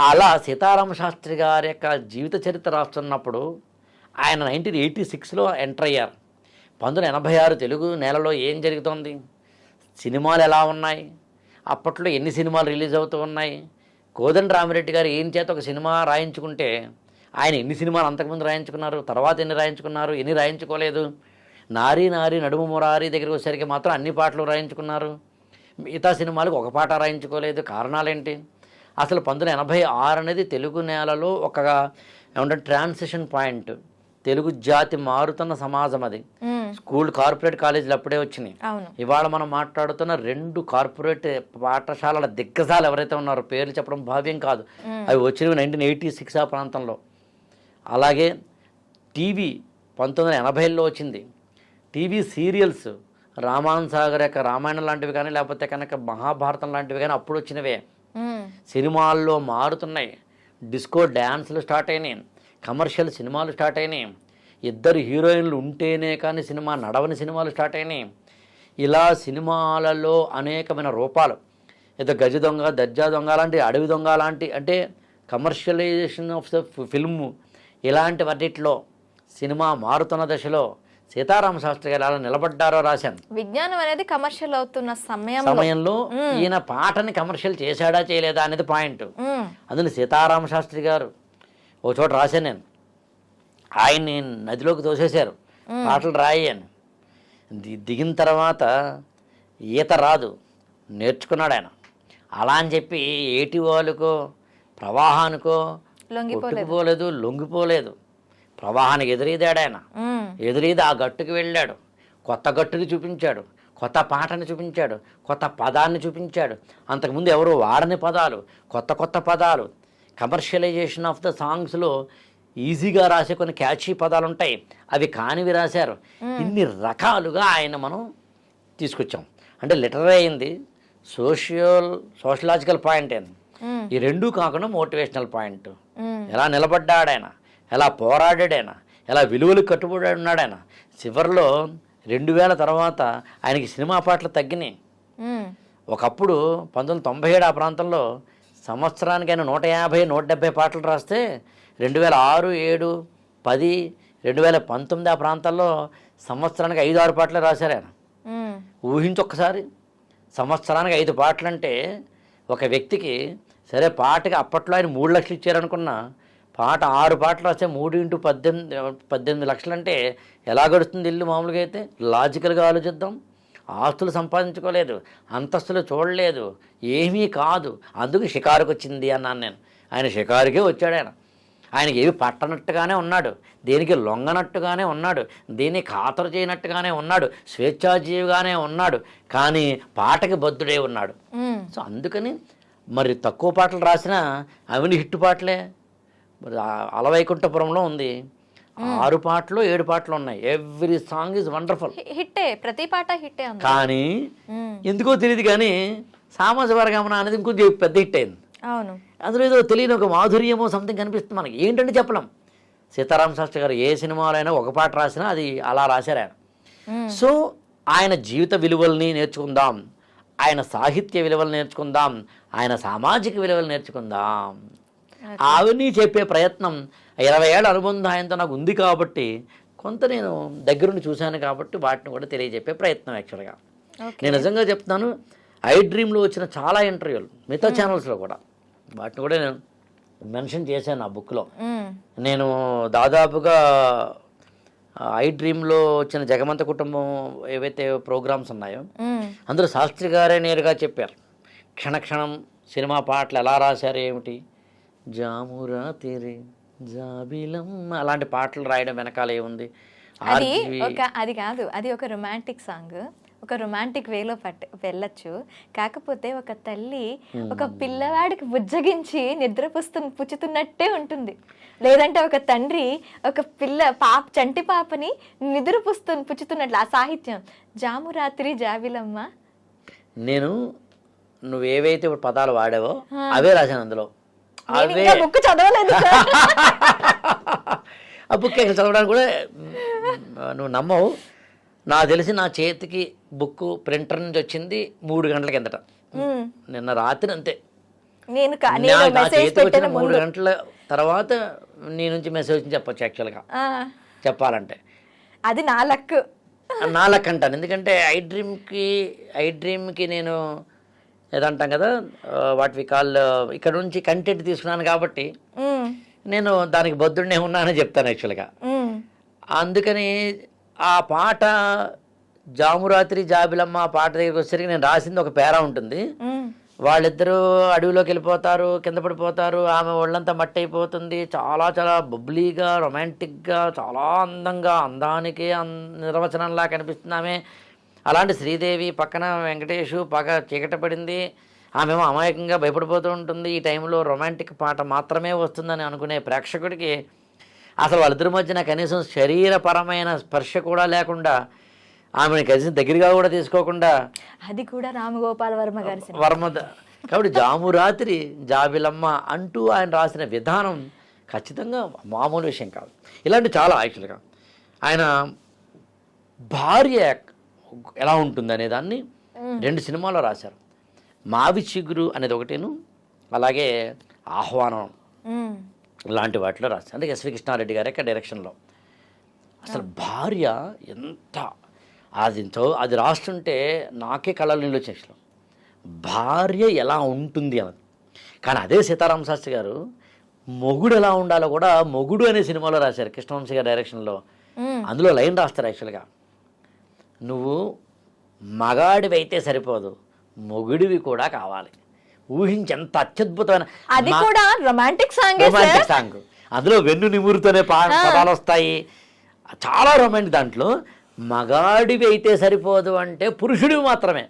అలా సీతారామ శాస్త్రి గారి యొక్క జీవిత చరిత్ర రాస్తున్నప్పుడు ఆయన 1986లో ఎంటర్ అయ్యారు. 1986 తెలుగు నేలలో ఏం జరుగుతోంది, సినిమాలు ఎలా ఉన్నాయి, అప్పట్లో ఎన్ని సినిమాలు రిలీజ్ అవుతూ ఉన్నాయి, కోదండ రామిరెడ్డి గారు ఏం చేత ఒక సినిమా రాయించుకుంటే ఆయన ఎన్ని సినిమాలు అంతకుముందు రాయించుకున్నారు, తర్వాత ఎన్ని రాయించుకున్నారు, ఎన్ని రాయించుకోలేదు, నారీ నారీ నడుము మురారి దగ్గరికి వచ్చేసరికి మాత్రం అన్ని పాటలు రాయించుకున్నారు, మిగతా సినిమాలకు ఒక పాట రాయించుకోలేదు, కారణాలేంటి? అసలు 1986 అనేది తెలుగు నేలలో ఒక ఏమంటే ట్రాన్సిషన్ పాయింట్. తెలుగు జాతి మారుతున్న సమాజం అది. స్కూల్ కార్పొరేట్ కాలేజీలు అప్పుడే వచ్చినాయి. ఇవాళ మనం మాట్లాడుతున్న 2 కార్పొరేట్ పాఠశాలల దిగ్గజాలు ఎవరైతే ఉన్నారో పేర్లు చెప్పడం భావ్యం కాదు, అవి వచ్చినవి 1986 ఆ ప్రాంతంలో. అలాగే టీవీ 1980లో వచ్చింది. టీవీ సీరియల్స్ రామానంద సాగర్ యొక్క రామాయణం లాంటివి కానీ లేకపోతే కనుక మహాభారతం లాంటివి కానీ అప్పుడు వచ్చినవే. సినిమాల్లో మారుతున్నాయి, డిస్కో డ్యాన్సులు స్టార్ట్ అయినాయి, కమర్షియల్ సినిమాలు స్టార్ట్ అయినాయి, 2 హీరోయిన్లు ఉంటేనే కానీ సినిమా నడవని సినిమాలు స్టార్ట్ అయినాయి. ఇలా సినిమాలలో అనేకమైన రూపాలు, ఏదో గజ దొంగ, దర్జా దొంగ లాంటి, అడవి దొంగ లాంటి, అంటే కమర్షియలైజేషన్ ఆఫ్ ద ఫిల్మ్, ఇలాంటి వాటిలో సినిమా మారుతున్న దశలో సీతారామ శాస్త్రి గారు ఎలా నిలబడ్డారో రాశాను. విజ్ఞానం అనేది కమర్షియల్ అవుతున్న సమయంలో ఈయన పాటని కమర్షియల్ చేశాడా చేయలేదా అనేది పాయింట్. అందులో సీతారామ శాస్త్రి గారు ఓ చోట రాశాను నేను, ఆయన్ని నదిలోకి తోసేశారు పాటలు రాయని. దిగిన తర్వాత ఈత రాదు, నేర్చుకున్నాడు ఆయన. అలా అని చెప్పి ఏటి వాళ్ళకో ప్రవాహానికో కొట్టుకుపోలేదు, లొంగిపోలేదు. ప్రవాహానికి ఎదురీదాడు ఆయన, ఎదురీది ఆ గట్టుకు వెళ్ళాడు, కొత్త గట్టుని చూపించాడు, కొత్త పాటని చూపించాడు, కొత్త పదాన్ని చూపించాడు. అంతకుముందు ఎవరు వాడని పదాలు, కొత్త కొత్త పదాలు, కమర్షియలైజేషన్ ఆఫ్ ద సాంగ్స్లో ఈజీగా రాసే కొన్ని క్యాచీ పదాలు ఉంటాయి, అవి కానివి రాశారు. ఇన్ని రకాలుగా ఆయన మనం తీసుకొచ్చాం. అంటే లిటరీ అయింది, సోషలాజికల్ పాయింట్ అయింది. ఈ రెండూ కాకుండా మోటివేషనల్ పాయింట్. ఎలా నిలబడ్డాడు ఆయన, ఎలా పోరాడాడు ఆయన, ఎలా విలువలు కట్టుబడి ఉన్నాడు ఆయన. చివరిలో 2000 తర్వాత ఆయనకి సినిమా పాటలు తగ్గినాయి. ఒకప్పుడు 1997 ఆ ప్రాంతంలో సంవత్సరానికి ఆయన 150-170 పాటలు రాస్తే 2006, 7, 10, 2019 ఆ ప్రాంతాల్లో సంవత్సరానికి 5-6 పాటలు రాశారు ఆయన. ఊహించొక్కసారి, సంవత్సరానికి 5 పాటలు అంటే ఒక వ్యక్తికి, సరే పాటకి అప్పట్లో ఆయన 3 లక్షలు ఇచ్చారనుకున్నా, పాట 6 పాటలు వస్తే 3 × 18 లక్షలు అంటే ఎలా గడుస్తుంది ఇల్లు? మామూలుగా అయితే లాజికల్గా ఆలోచిద్దాం. ఆస్తులు సంపాదించుకోలేదు, అంతస్తులు చూడలేదు, ఏమీ కాదు, అందుకు షికారుకు వచ్చింది అన్నాను నేను. ఆయన షికారుకే వచ్చాడు. ఆయనకి ఏవి పట్టనట్టుగానే ఉన్నాడు, దేనికి లొంగనట్టుగానే ఉన్నాడు, దేన్ని ఖాతరు చేయనట్టుగానే ఉన్నాడు, స్వేచ్ఛాజీవిగానే ఉన్నాడు, కానీ పాటకి బద్ధుడే ఉన్నాడు. సో అందుకని మరి తక్కువ పాటలు రాసినా అవన్నీ హిట్ పాటలే. మరి అలవైకుంఠపురంలో ఉంది, 6 పాటలు 7 పాటలు ఉన్నాయి, ఎవ్రీ సాంగ్ ఈజ్ వండర్ఫుల్, హిట్టే, ప్రతి పాట హిట్టే. కానీ ఎందుకో తెలియదు కానీ సామాజిక వర్గమన అనేది ఇంకొంచెం పెద్ద హిట్ అయింది. అవును, అందులో ఏదో తెలియని ఒక మాధుర్యమో సంథింగ్ కనిపిస్తుంది మనకి. ఏంటంటే చెప్పలేం. సీతారామ శాస్త్రి గారు ఏ సినిమాలో అయినా ఒక పాట రాసినా అది అలా రాశారు ఆయన. సో ఆయన జీవిత విలువల్ని నేర్చుకుందాం, ఆయన సాహిత్య విలువలు నేర్చుకుందాం, ఆయన సామాజిక విలువలు నేర్చుకుందాం. అవన్నీ చెప్పే ప్రయత్నం 20 ఏళ్ళ అనుబంధం ఆయనతో నాకు ఉంది కాబట్టి, కొంత నేను దగ్గరుండి చూశాను కాబట్టి వాటిని కూడా తెలియజెప్పే ప్రయత్నం. యాక్చువల్గా నేను నిజంగా చెప్తున్నాను, ఐ డ్రీమ్లో వచ్చిన చాలా ఇంటర్వ్యూలు మిగతా ఛానల్స్లో కూడా వాటిని కూడా నేను మెన్షన్ చేశాను ఆ బుక్లో. నేను దాదాపుగా ఐ డ్రీమ్లో వచ్చిన జగమంత కుటుంబం ఏవైతే ప్రోగ్రామ్స్ ఉన్నాయో అందులో శాస్త్రి గారే నేరుగా చెప్పారు, క్షణక్షణం సినిమా పాటలు ఎలా రాశారు ఏమిటి, జామురా తెరే జాబిలం అలాంటి పాటలు రాయడం వెనకాల ఏముంది. అది కాదు, అది ఒక రొమాంటిక్ సాంగ్, ఒక రొమాంటిక్ వేలో వెళ్ళచ్చు. కాకపోతే ఒక తల్లి ఒక పిల్లవాడికి బుజ్జగించి పుచ్చుతున్నట్టే ఉంటుంది. లేదంటే ఒక తండ్రి ఒక చంటి పాపని పుచ్చుతున్నట్లు ఆ సాహిత్యం. జాము రాత్రి జాబిలమ్మ. నేను నువ్వేవైతే పదాలు వాడావో అవే రాశాను అందులో. బుక్ చదవలేదు ఆ బుక్ చదవడానికి కూడా నువ్వు నమ్మవు. నాకు తెలిసి నా చేతికి బుక్ ప్రింటర్ నుంచి వచ్చింది 3 గంటల కిందట, నిన్న రాత్రి అంతే. నేను నా మెసేజ్ చేతికి వచ్చిన పెట్టిన 3 గంటల తర్వాత నీ నుంచి మెసేజ్ వచ్చింది చెప్పొచ్చు యాక్చువల్గా చెప్పాలంటే. అది నా లక్. నా లక్ అంటాను, ఎందుకంటే ఐ డ్రీమ్కి నేను ఏదంటాం కదా వాట్ వి కాల్ ఇక్కడ నుంచి కంటెంట్ తీసుకున్నాను కాబట్టి నేను దానికి బద్దుడినే ఉన్నానని చెప్తాను యాక్చువల్గా. అందుకని ఆ పాట జామురాత్రి జాబిలమ్మ ఆ పాట దగ్గరికి వచ్చేసరికి నేను రాసింది ఒక పేరా ఉంటుంది. వాళ్ళిద్దరూ అడవిలోకి వెళ్ళిపోతారు, కింద పడిపోతారు, ఆమె ఒళ్ళంతా మట్టి అయిపోతుంది, చాలా చాలా బబ్లీగా రొమాంటిక్గా చాలా అందంగా అందానికి నిర్వచనంలా కనిపిస్తుంది ఆమె. అలాంటి శ్రీదేవి పక్కన వెంకటేషు చీకట పడింది, ఆమెమో అమాయకంగా భయపడిపోతూ ఉంటుంది. ఈ టైంలో రొమాంటిక్ పాట మాత్రమే వస్తుందని అనుకునే ప్రేక్షకుడికి అసలు వాళ్ళిద్దరి మధ్యన కనీసం శరీరపరమైన స్పర్శ కూడా లేకుండా, ఆమెను కలిసి దగ్గరగా కూడా తీసుకోకుండా, అది కూడా రామగోపాల్ వర్మ గారి కాబట్టి జామురాత్రి జాబిలమ్మ అంటూ ఆయన రాసిన విధానం ఖచ్చితంగా మామూలు విషయం కాదు. ఇలాంటి చాలా యాక్చువల్గా ఆయన భార్య ఎలా ఉంటుంది అనే దాన్ని 2 సినిమాల్లో రాశారు. మావి చిగురు అనేది ఒకటేను, అలాగే ఆహ్వానం లాంటి వాటిలో రాశారు. అంటే ఎస్వి కృష్ణారెడ్డి గారి యొక్క డైరెక్షన్లో. అసలు భార్య ఎంత అది రాస్తుంటే నాకే కళ్ళ నీళ్ళు వచ్చేసారు. భార్య ఎలా ఉంటుంది అన్నది. కానీ అదే సీతారామ శాస్త్రి గారు మొగుడు ఎలా ఉండాలో కూడా మొగుడు అనే సినిమాలో రాశారు, కృష్ణవంశీ గారి డైరెక్షన్లో. అందులో లైన్ రాస్తారు యాక్చువల్గా, నువ్వు మగాడివి అయితే సరిపోదు, మొగుడివి కూడా కావాలి. ఊహించి ఎంత అత్యద్భుతమైన అది కూడా రొమాంటిక్ సాంగ్. అందులో వెన్ను నిమురుతోనే పదాలు వస్తాయి, చాలా రొమాంటిక్. దాంట్లో మగాడివి అయితే సరిపోదు అంటే పురుషుడివి మాత్రమే.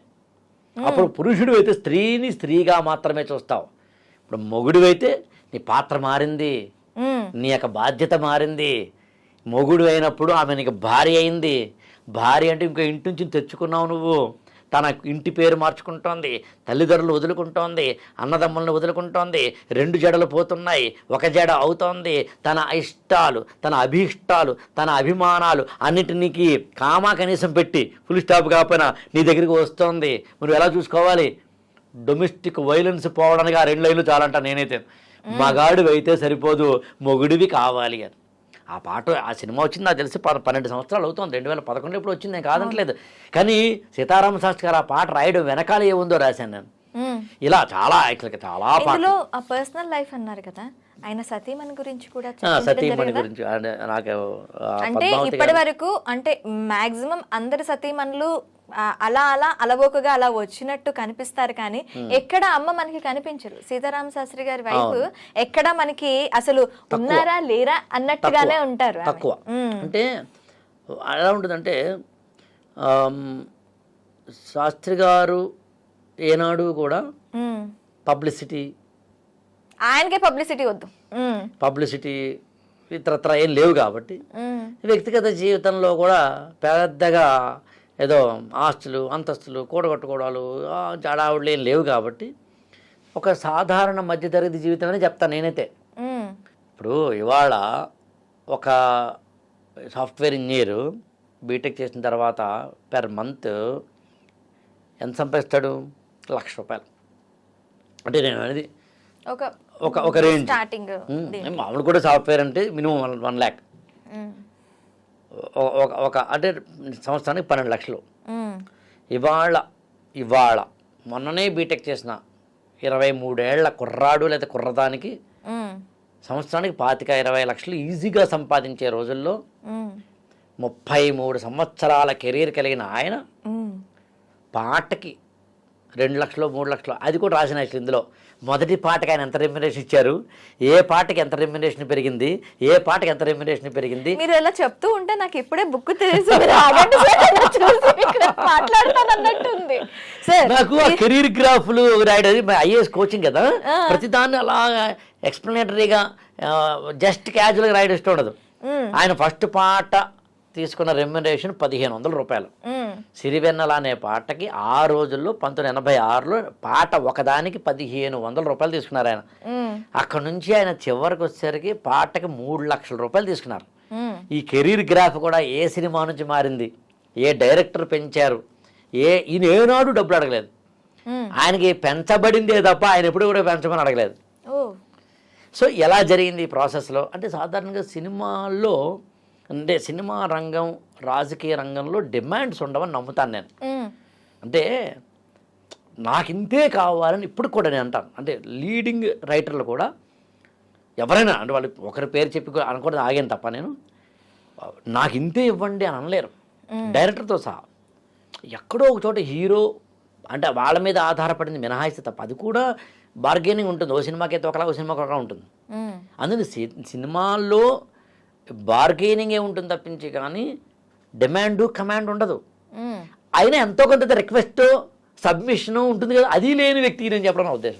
అప్పుడు పురుషుడు అయితే స్త్రీని స్త్రీగా మాత్రమే చూస్తావు. ఇప్పుడు మొగుడు అయితే నీ పాత్ర మారింది, నీ యొక్క బాధ్యత మారింది. మొగుడు అయినప్పుడు ఆమె నీకు భార్య అయింది. భార్య అంటే ఇంకో ఇంటి నుంచి తెచ్చుకున్నావు నువ్వు. తన ఇంటి పేరు మార్చుకుంటోంది, తల్లిదండ్రులు వదులుకుంటోంది, అన్నదమ్ములను వదులుకుంటోంది, 2 జడలు పోతున్నాయి, 1 జడ అవుతోంది. తన ఇష్టాలు, తన అభీష్టాలు, తన అభిమానాలు అన్నిటినికి కామా కనీసం పెట్టి ఫుల్ స్టాప్ కాకపోయినా నీ దగ్గరికి వస్తోంది. నువ్వు ఎలా చూసుకోవాలి? డొమెస్టిక్ వైలెన్స్ పోవడానికి ఆ 2 లైన్లు చాలంట నేనైతే. మగాడివి అయితే సరిపోదు, మొగుడివి కావాలి అని. ఆ పాట ఆ సినిమా వచ్చింది నాకు తెలిసి 12 సంవత్సరాలు అవుతుంది, 2011 ఇప్పుడు వచ్చింది, నేను కాదంటలేదు. కానీ సీతారామ శాస్త్రి గారు ఆ పాట రాయడం వెనకాల ఏముందో రాశాను నేను. ఇలా చాలా యాక్చువల్గా చాలా పాటలు. ఆ పర్సనల్ లైఫ్ అన్నారు కదా, ఆయన సతీమణి గురించి కూడా సతీమణి గురించి నాకు అంటే ఇప్పటి వరకు అంటే మాక్సిమం అందరి సతీమణులు అలా అలవోకగా అలా వచ్చినట్టు కనిపిస్తారు, కానీ ఎక్కడ అమ్మ మనకి కనిపించరు. సీతారామ శాస్త్రి గారి వైఫ్ ఎక్కడ మనకి అసలు ఉన్నారా లేరా అన్నట్టుగానే ఉంటారు. తక్కువ. అంటే ఎలా ఉంటుందంటే శాస్త్రి గారు ఏనాడు కూడా పబ్లిసిటీ, ఆయనకే పబ్లిసిటీ వద్దు, పబ్లిసిటీ ఇతరత్ర ఏం లేవు కాబట్టి వ్యక్తిగత జీవితంలో కూడా పెద్దగా ఏదో ఆస్తులు అంతస్తులు కూడగట్టుకోవడాలు జడావుళ్ళు ఏం లేవు కాబట్టి ఒక సాధారణ మధ్యతరగతి జీవితం అని చెప్తాను నేనైతే. ఇప్పుడు ఇవాళ ఒక సాఫ్ట్వేర్ ఇంజనీరు బీటెక్ చేసిన తర్వాత పెర్ మంత్ ఎంత సంపాదిస్తాడు? ₹1,00,000. అంటే నేను అనేది ఒక రేంజ్. మామూలు కూడా సాఫ్ట్వేర్ అంటే మినిమం 1 lakh, ఒక అంటే సంవత్సరానికి 12 లక్షలు. ఇవాళ మొన్ననే బీటెక్ చేసిన 23 ఏళ్ల కుర్రాడు లేదా కుర్రదానికి సంవత్సరానికి 25-20 లక్షలు ఈజీగా సంపాదించే రోజుల్లో 33 సంవత్సరాల కెరీర్ కలిగిన ఆయన పాటకి 2 లక్షలు 3 లక్షలు, అది కూడా రాసిన ఇందులో. మొదటి పాటకి ఆయన ఎంత రెమ్యునరేషన్ ఇచ్చారు, ఏ పాటకి ఎంత రెమ్యునరేషన్ పెరిగింది, ఏ పాటకి ఎంత రెమ్యునరేషన్ పెరిగింది. మీరు ఎలా చెప్తూ ఉంటే నాకు ఇప్పుడే బుక్ తెలిసి మాట్లాడుతానన్నట్టుంది. నాకు ఆ కెరీర్ గ్రాఫ్లు రాయడం ఐఏఎస్ కోచింగ్ కదా, ప్రతిదాన్ని అలా ఎక్స్ప్లెనేటరీగా జస్ట్ క్యాజువల్గా రాయడం ఇష్టం ఉండదు. ఆయన ఫస్ట్ పాట తీసుకున్న రెమ్యునరేషన్ ₹1,500. సిరివెన్నెల అనే పాటకి ఆ రోజుల్లో 1986లో పాట ఒకదానికి ₹1,500 తీసుకున్నారు ఆయన. అక్కడ నుంచి ఆయన చివరికి వచ్చేసరికి పాటకి ₹3 లక్షలు తీసుకున్నారు. ఈ కెరీర్ గ్రాఫ్ కూడా ఏ సినిమా నుంచి మారింది, ఏ డైరెక్టర్ పెంచారు, ఈయన ఏనాడు డబ్బులు అడగలేదు. ఆయనకి పెంచబడిందే తప్ప ఆయన ఎప్పుడు కూడా పెంచమని అడగలేదు. ఓ సో ఎలా జరిగింది ఈ ప్రాసెస్లో అంటే సాధారణంగా సినిమాల్లో అంటే సినిమా రంగం రాజకీయ రంగంలో డిమాండ్స్ ఉండవని నమ్ముతాను నేను. అంటే నాకు ఇంతే కావాలని ఇప్పుడు కూడా నేను అంటాను. అంటే లీడింగ్ రైటర్లు కూడా ఎవరైనా అంటే వాళ్ళు ఒకరి పేరు చెప్పి అనుకోవడం ఆగాను తప్ప నేను నాకు ఇంతే ఇవ్వండి అని అనలేరు. డైరెక్టర్తో సహా ఎక్కడో ఒక చోట హీరో అంటే వాళ్ళ మీద ఆధారపడింది మినహాయిస్తే తప్ప అది కూడా బార్గెనింగ్ ఉంటుంది. ఓ సినిమాకి అయితే ఒకలా ఓ సినిమాకి ఒకలా ఉంటుంది. అందుకని సినిమాల్లో బార్గెనింగ్ ఉంటుంది తప్పించి కానీ డిమాండ్ కమాండ్ ఉండదు. అయినా ఎంతో కొంత రిక్వెస్ట్ సబ్మిషన్ ఉంటుంది కదా, అది లేని వ్యక్తికి నేను చెప్పడం నా ఉద్దేశం.